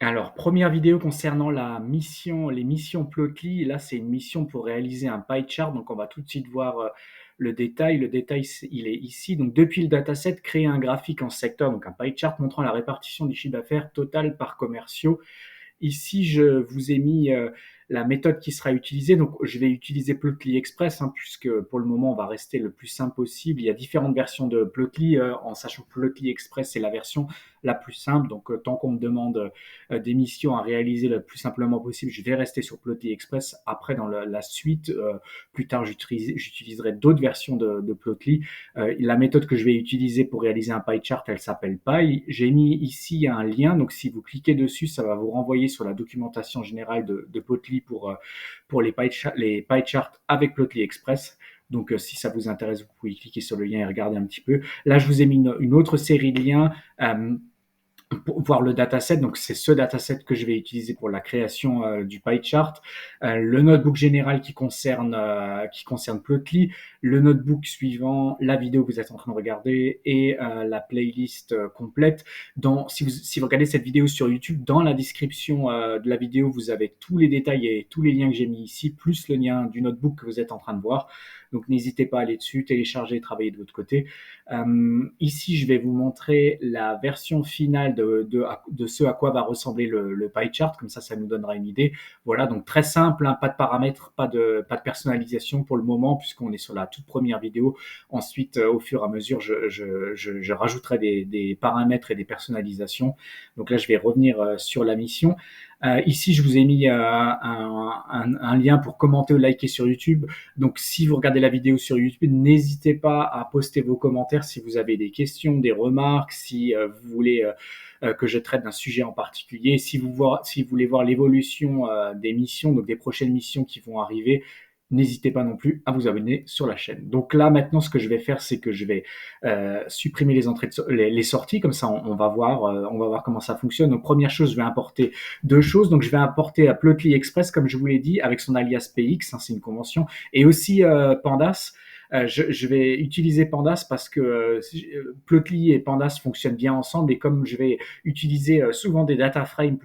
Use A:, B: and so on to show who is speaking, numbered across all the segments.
A: Alors, première vidéo concernant les missions Plotly. Là, c'est une mission pour réaliser un pie chart. Donc, on va tout de suite voir le détail. Le détail, il est ici. Donc, depuis le dataset, créer un graphique en secteur, donc un pie chart montrant la répartition du chiffre d'affaires total par commerciaux. Ici, je vous ai mis la méthode qui sera utilisée. Donc, je vais utiliser Plotly Express, hein, puisque pour le moment, on va rester le plus simple possible. Il y a différentes versions de Plotly, en sachant que Plotly Express, c'est la version la plus simple. Donc, tant qu'on me demande des missions à réaliser le plus simplement possible, je vais rester sur Plotly Express. Après, dans la suite, plus tard, j'utiliserai d'autres versions de Plotly. La méthode que je vais utiliser pour réaliser un pie chart, elle s'appelle Pie. J'ai mis ici un lien, donc si vous cliquez dessus, ça va vous renvoyer sur la documentation générale de Plotly pour les pie charts avec Plotly Express. Donc, si ça vous intéresse, vous pouvez cliquer sur le lien et regarder un petit peu. Là, je vous ai mis une autre série de liens. Pour voir le dataset. Donc, c'est ce dataset que je vais utiliser pour la création du pie chart. Le notebook général qui concerne Plotly, le notebook suivant, la vidéo que vous êtes en train de regarder et la playlist complète. Si vous regardez cette vidéo sur YouTube, dans la description de la vidéo, vous avez tous les détails et tous les liens que j'ai mis ici, plus le lien du notebook que vous êtes en train de voir. Donc, n'hésitez pas à aller dessus, télécharger et travailler de votre côté. Ici, je vais vous montrer la version finale de ce à quoi va ressembler le pie chart. Comme ça nous donnera une idée. Voilà, donc très simple, hein, pas de paramètres, pas de personnalisation pour le moment, puisqu'on est sur la toute première vidéo. Ensuite, au fur et à mesure, je rajouterai des paramètres et des personnalisations. Donc là, je vais revenir sur la mission. Ici, je vous ai mis un lien pour commenter ou liker sur YouTube. Donc, si vous regardez la vidéo sur YouTube, n'hésitez pas à poster vos commentaires si vous avez des questions, des remarques, si vous voulez que je traite d'un sujet en particulier, si vous voulez voir l'évolution des missions, donc des prochaines missions qui vont arriver. N'hésitez pas non plus à vous abonner sur la chaîne. Donc là, maintenant, ce que je vais faire, c'est que je vais supprimer les entrées, les sorties. Comme ça, on va voir comment ça fonctionne. Donc, première chose, je vais importer deux choses. Donc, je vais importer Plotly Express, comme je vous l'ai dit, avec son alias PX, hein, c'est une convention, et aussi Pandas. Je vais utiliser Pandas parce que Plotly et Pandas fonctionnent bien ensemble, et comme je vais utiliser souvent des data frames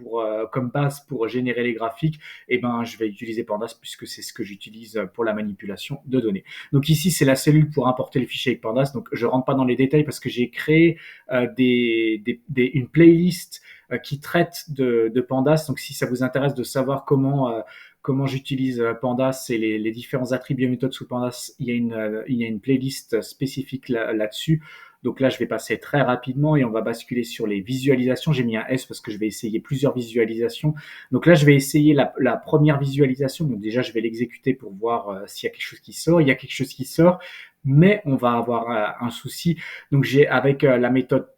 A: comme base pour générer les graphiques, et ben je vais utiliser Pandas puisque c'est ce que j'utilise pour la manipulation de données. Donc ici c'est la cellule pour importer les fichiers avec Pandas. Donc je rentre pas dans les détails parce que j'ai créé une playlist qui traite de Pandas. Donc si ça vous intéresse de savoir comment j'utilise Pandas et les différents attributs et méthodes sous Pandas, il y a une playlist spécifique là-dessus. Donc là, je vais passer très rapidement et on va basculer sur les visualisations. J'ai mis un S parce que je vais essayer plusieurs visualisations. Donc là, je vais essayer la première visualisation. Donc déjà, je vais l'exécuter pour voir s'il y a quelque chose qui sort. Il y a quelque chose qui sort, mais on va avoir un souci. Donc j'ai avec la méthode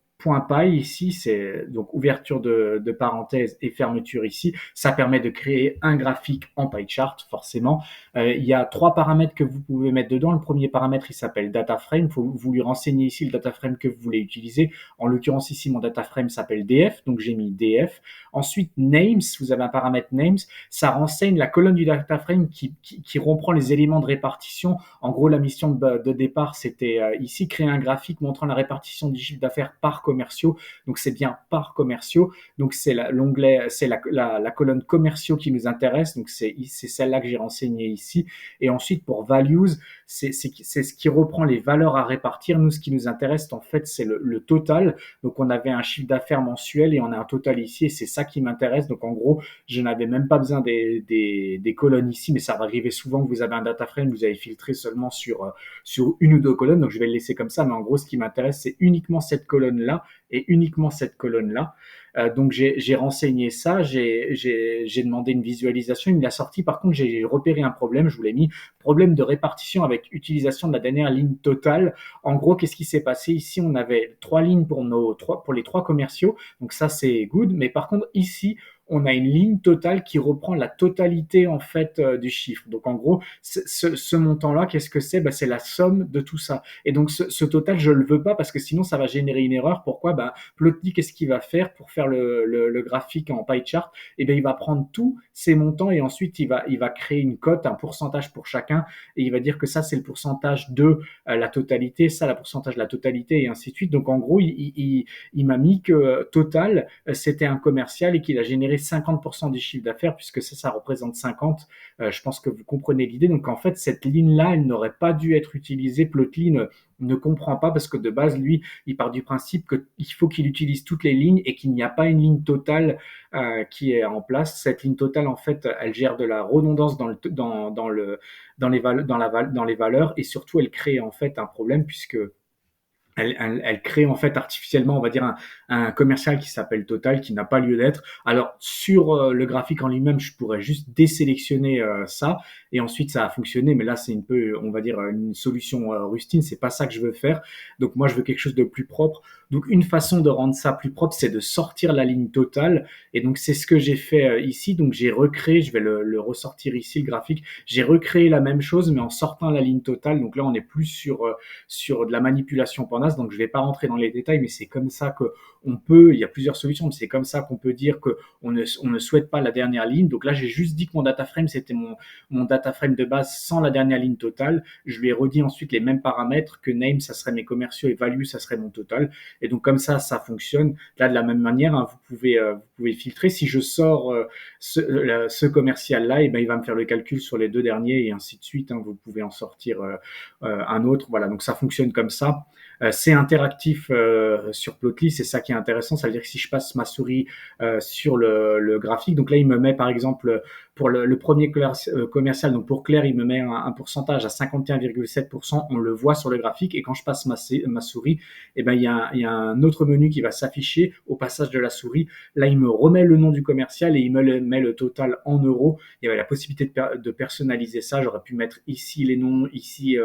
A: .py ici, c'est donc ouverture de parenthèse et fermeture ici. Ça permet de créer un graphique en pie chart, forcément. Il y a trois paramètres que vous pouvez mettre dedans. Le premier paramètre, il s'appelle data frame. Il faut vous lui renseigner ici le data frame que vous voulez utiliser. En l'occurrence, ici, mon data frame s'appelle DF, donc j'ai mis DF. Ensuite, names, vous avez un paramètre names. Ça renseigne la colonne du data frame qui reprend les éléments de répartition. En gros, la mission de départ, c'était ici créer un graphique montrant la répartition du chiffre d'affaires par commerciaux. Donc, c'est bien par commerciaux. Donc, c'est l'onglet, c'est la colonne commerciaux qui nous intéresse. Donc, c'est celle-là que j'ai renseignée ici. Et ensuite, pour values, c'est ce qui reprend les valeurs à répartir. Nous, ce qui nous intéresse, en fait, c'est le total. Donc, on avait un chiffre d'affaires mensuel et on a un total ici. Et c'est ça qui m'intéresse. Donc, en gros, je n'avais même pas besoin des colonnes ici, mais ça va arriver souvent que vous avez un data frame, vous avez filtré seulement sur une ou deux colonnes. Donc, je vais le laisser comme ça. Mais en gros, ce qui m'intéresse, c'est uniquement cette colonne-là et uniquement cette colonne-là. Donc j'ai renseigné ça, j'ai demandé une visualisation, il me l'a sorti. Par contre, j'ai repéré un problème, je vous l'ai mis, problème de répartition avec utilisation de la dernière ligne totale. En gros, qu'est-ce qui s'est passé ici? On avait trois lignes pour les trois commerciaux, donc ça c'est good. Mais par contre ici, on a une ligne totale qui reprend la totalité en fait du chiffre. Donc en gros, ce montant-là, qu'est-ce que c'est? C'est la somme de tout ça. Et donc ce total, je le veux pas parce que sinon ça va générer une erreur. Pourquoi? Plotly, qu'est-ce qu'il va faire pour faire le graphique en pie chart? Eh bien, il va prendre tous ces montants et ensuite il va créer une cote, un pourcentage pour chacun, et il va dire que ça c'est le pourcentage de la totalité, ça le pourcentage de la totalité, et ainsi de suite. Donc en gros, il m'a mis que Total, c'était un commercial et qu'il a généré 50% du chiffre d'affaires, puisque ça représente 50. Je pense que vous comprenez l'idée. Donc en fait, cette ligne-là, elle n'aurait pas dû être utilisée. Plotly ne comprend pas parce que de base, lui, il part du principe qu'il faut qu'il utilise toutes les lignes et qu'il n'y a pas une ligne totale qui est en place. Cette ligne totale, en fait, elle gère de la redondance dans les valeurs, et surtout, elle crée en fait un problème puisque elle crée en fait artificiellement, on va dire, un commercial qui s'appelle Total, qui n'a pas lieu d'être. Alors sur le graphique en lui-même, je pourrais juste désélectionner ça et ensuite ça a fonctionné. Mais là, c'est un peu, on va dire, une solution rustine. C'est pas ça que je veux faire. Donc moi, je veux quelque chose de plus propre. Donc une façon de rendre ça plus propre, c'est de sortir la ligne totale. Et donc c'est ce que j'ai fait ici. Donc j'ai recréé, je vais le ressortir ici, le graphique. J'ai recréé la même chose, mais en sortant la ligne totale. Donc là, on est plus sur de la manipulation pendant. Donc je ne vais pas rentrer dans les détails, mais c'est comme ça qu'on peut, il y a plusieurs solutions, mais c'est comme ça qu'on peut dire qu'on ne souhaite pas la dernière ligne. Donc là, j'ai juste dit que mon data frame, c'était mon data frame de base sans la dernière ligne totale. Je lui ai redit ensuite les mêmes paramètres, que name, ça serait mes commerciaux, et value, ça serait mon total. Et donc comme ça fonctionne. Là, de la même manière, hein, vous pouvez filtrer. Si je sors ce commercial-là, et ben, il va me faire le calcul sur les deux derniers, et ainsi de suite. Hein. Vous pouvez en sortir un autre. Voilà, donc ça fonctionne comme ça. C'est interactif sur Plotly, c'est ça qui est intéressant. Ça veut dire que si je passe ma souris sur le graphique, donc là il me met par exemple pour le premier commercial, donc pour Claire, il me met un pourcentage à 51,7%, on le voit sur le graphique, et quand je passe ma souris, eh ben, il y a un autre menu qui va s'afficher au passage de la souris. Là, il me remet le nom du commercial et il me met le total en euros. Il y avait la possibilité de personnaliser ça. J'aurais pu mettre ici les noms, ici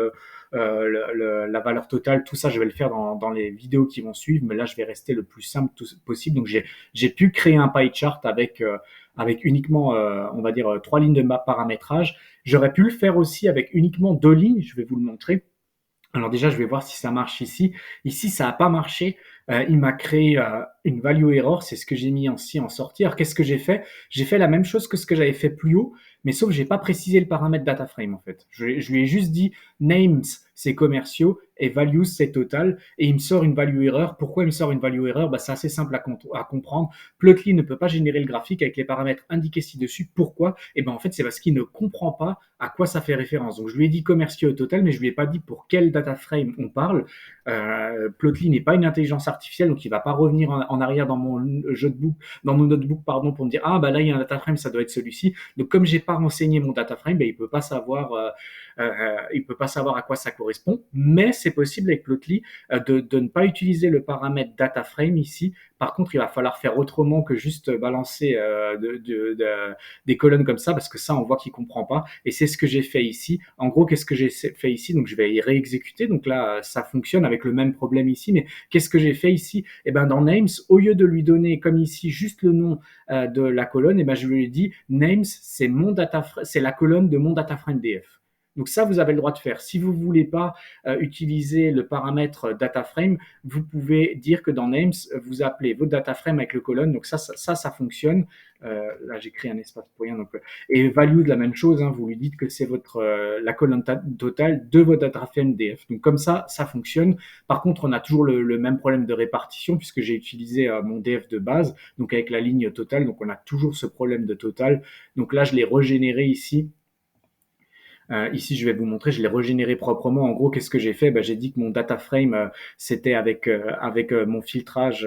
A: la valeur totale. Tout ça, je vais le faire dans les vidéos qui vont suivre, mais là, je vais rester le plus simple possible. Donc, j'ai pu créer un pie chart avec uniquement, on va dire, 3 lignes de paramétrage. J'aurais pu le faire aussi avec uniquement 2 lignes. Je vais vous le montrer. Alors déjà, je vais voir si ça marche ici. Ici, ça n'a pas marché. Il m'a créé une value error. C'est ce que j'ai mis ici en sortie. Alors, qu'est-ce que j'ai fait? J'ai fait la même chose que ce que j'avais fait plus haut, mais sauf que j'ai pas précisé le paramètre data frame en fait. Je lui ai juste dit names, c'est commerciaux, et values, c'est total. Et il me sort une value error. Pourquoi il me sort une value error? C'est assez simple à comprendre. Plotly ne peut pas générer le graphique avec les paramètres indiqués ci-dessus. Pourquoi? Et ben en fait, c'est parce qu'il ne comprend pas à quoi ça fait référence. Donc je lui ai dit commerciaux total, mais je lui ai pas dit pour quel data frame on parle. Plotly n'est pas une intelligence artificielle, donc il va pas revenir en arrière dans mon notebook, pardon, pour me dire là il y a un data frame, ça doit être celui-ci. Donc comme j'ai pas renseigné mon data frame, il peut pas savoir à quoi ça correspond. Mais c'est possible avec Plotly de ne pas utiliser le paramètre data frame ici. Par contre, il va falloir faire autrement que juste balancer des colonnes comme ça, parce que ça, on voit qu'il comprend pas. Et c'est ce que j'ai fait ici. En gros, qu'est-ce que j'ai fait ici? Donc, je vais y réexécuter. Donc là, ça fonctionne avec le même problème ici. Mais qu'est-ce que j'ai fait ici? Eh ben, dans names, au lieu de lui donner, comme ici, juste le nom de la colonne, eh ben, je lui ai dit names, c'est la colonne de mon data frame DF. Donc ça, vous avez le droit de faire. Si vous ne voulez pas utiliser le paramètre data frame, vous pouvez dire que dans names, vous appelez votre data frame avec le colonne. Donc ça fonctionne. Là, j'ai créé un espace pour rien. Donc, et value de la même chose. Hein, vous lui dites que c'est la colonne totale de votre data frame DF. Donc comme ça fonctionne. Par contre, on a toujours le même problème de répartition puisque j'ai utilisé mon DF de base, donc avec la ligne totale. Donc on a toujours ce problème de total. Donc là, je l'ai régénéré ici. Ici, je vais vous montrer, je l'ai régénéré proprement. En gros, qu'est-ce que j'ai fait? J'ai dit que mon data frame, c'était avec mon filtrage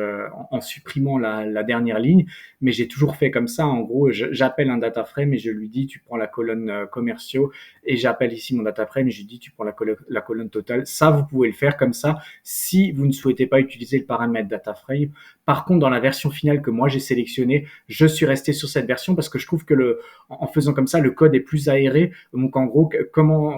A: en supprimant la dernière ligne, mais j'ai toujours fait comme ça. En gros, j'appelle un data frame et je lui dis, tu prends la colonne commerciaux, et j'appelle ici mon data frame et je lui dis, tu prends la colonne totale. Ça, vous pouvez le faire comme ça si vous ne souhaitez pas utiliser le paramètre data frame. Par contre, dans la version finale que moi j'ai sélectionnée, je suis resté sur cette version parce que je trouve que en faisant comme ça, le code est plus aéré. Donc en gros,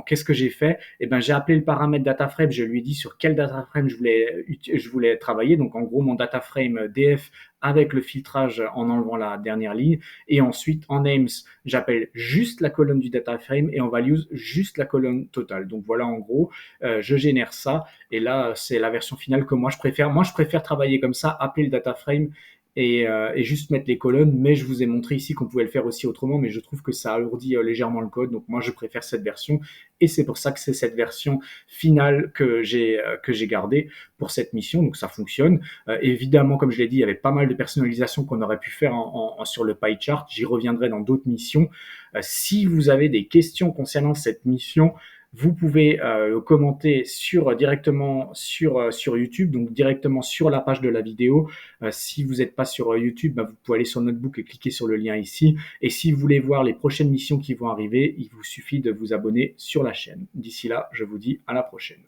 A: qu'est-ce que j'ai fait? Eh ben, j'ai appelé le paramètre data frame, je lui ai dit sur quel data frame je voulais travailler. Donc en gros, mon data frame DF avec le filtrage en enlevant la dernière ligne. Et ensuite, en names, j'appelle juste la colonne du data frame et en values, juste la colonne totale. Donc voilà, en gros, je génère ça. Et là, c'est la version finale que moi je préfère. Moi, je préfère travailler comme ça, appeler le data frame et juste mettre les colonnes. Mais je vous ai montré ici qu'on pouvait le faire aussi autrement, mais je trouve que ça alourdit légèrement le code. Donc moi, je préfère cette version. Et c'est pour ça que c'est cette version finale que j'ai gardée pour cette mission. Donc ça fonctionne. Évidemment, comme je l'ai dit, il y avait pas mal de personnalisation qu'on aurait pu faire sur le pie chart. J'y reviendrai dans d'autres missions. Si vous avez des questions concernant cette mission, vous pouvez le commenter directement sur YouTube, donc directement sur la page de la vidéo. Si vous n'êtes pas sur YouTube, vous pouvez aller sur Notebook et cliquer sur le lien ici. Et si vous voulez voir les prochaines missions qui vont arriver, il vous suffit de vous abonner sur la chaîne. D'ici là, je vous dis à la prochaine.